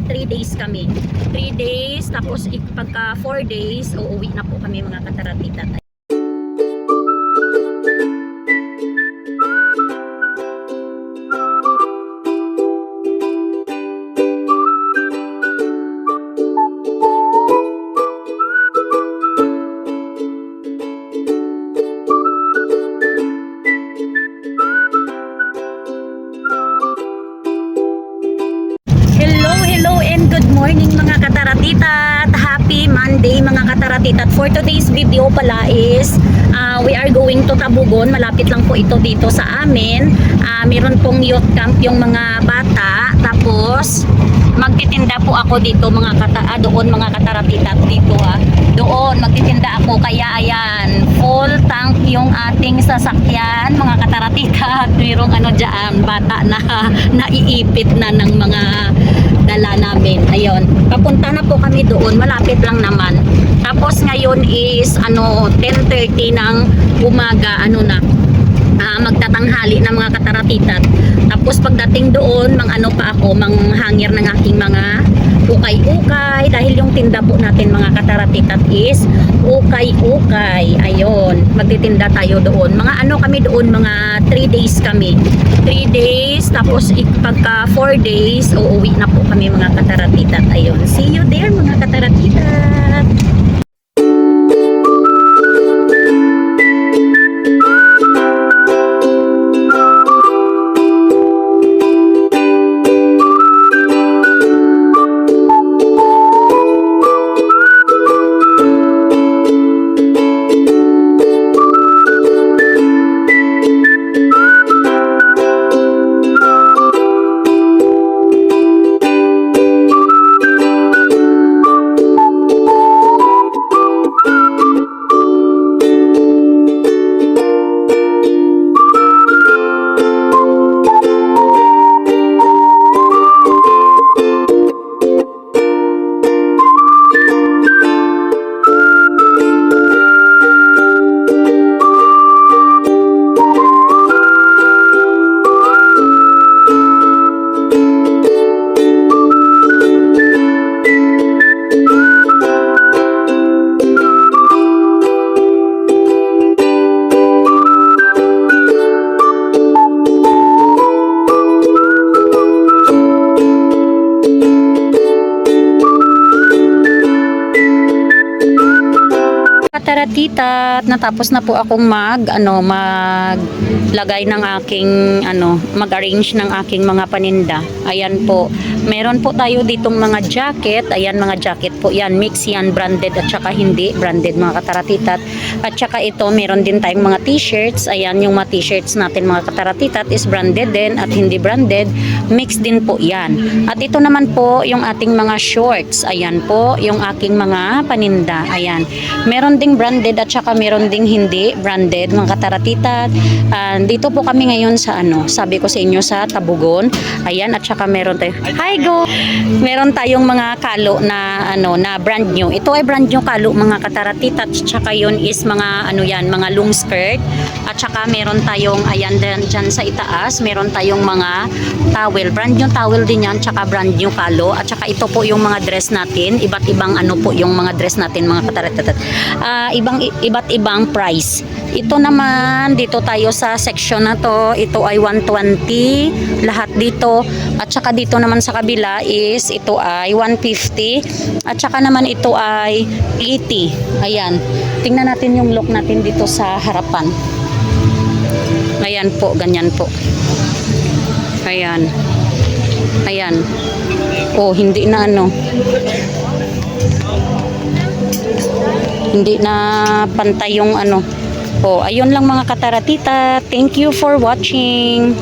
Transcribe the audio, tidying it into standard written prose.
3 days kami. 3 days, tapos pagka 4 days, uuwi na po kami mga kataratita. Hello and good morning mga kataratita. Happy Monday mga kataratita. For today's video pala is we are going to Tabugon. Malapit lang po ito dito sa amin. Meron pong youth camp yung mga bata. Tapos magtitinda po ako dito doon mga kataratita dito Doon magtitinda ako kaya ayan, full tank yung ating sasakyan mga kataratita. Mayroong diyan, bata na naiipit na ng mga dala namin. Ayun, papunta na po kami doon, malapit lang naman. Tapos ngayon is 10:30 ng umaga, magtatanghali ng mga kataratita. Tapos pagdating doon, manghangir ng aking mga ukay-ukay dahil yung tinda po natin mga kataratita is ukay-ukay. Ayun, magtitinda tayo doon. Kami doon, mga 3 days kami. 3 days, tapos pagka 4 days, uuwi na po kami mga kataratita. Ayun, see you there mga kataratita. Kataratita, natapos na po akong maglagay ng aking mag-arrange ng aking mga paninda. Ayan po. Meron po tayo ditong mga jacket. Ayan, mga jacket po yan. Mix yan, branded at saka hindi branded mga kataratita. At saka ito, meron din tayong mga t-shirts. Ayan, yung mga t-shirts natin mga kataratita is branded din at hindi branded. Mix din po yan. At ito naman po yung ating mga shorts. Ayan po, yung aking mga paninda. Ayan. Meron ding branded at saka meron ding hindi branded mga kataratita. Dito po kami ngayon sa sabi ko sa inyo sa Tabugon. Ayan, at saka meron tayo. Hi go. Meron tayong mga kalo na na brand new. Ito ay brand new kalo mga kataratita. At saka yun is mga mga long skirt. At saka meron tayong ayan diyan sa itaas, meron tayong mga towel. Brand new towel din yan, tsaka brand new kalo. At saka ito po yung mga dress natin. Iba't ibang po yung mga dress natin mga kataratita. Iba't ibang price. Ito naman, dito tayo sa section na to, ito ay 120 lahat dito. At saka dito naman sa kabila is ito ay 150. At saka naman ito ay 80. Ayan. Tingnan natin yung look natin dito sa harapan. Ayan po, ganyan po. Ayan. Ayan. Oh, hindi na hindi na pantay yung Oh, ayun lang mga kataratita. Thank you for watching.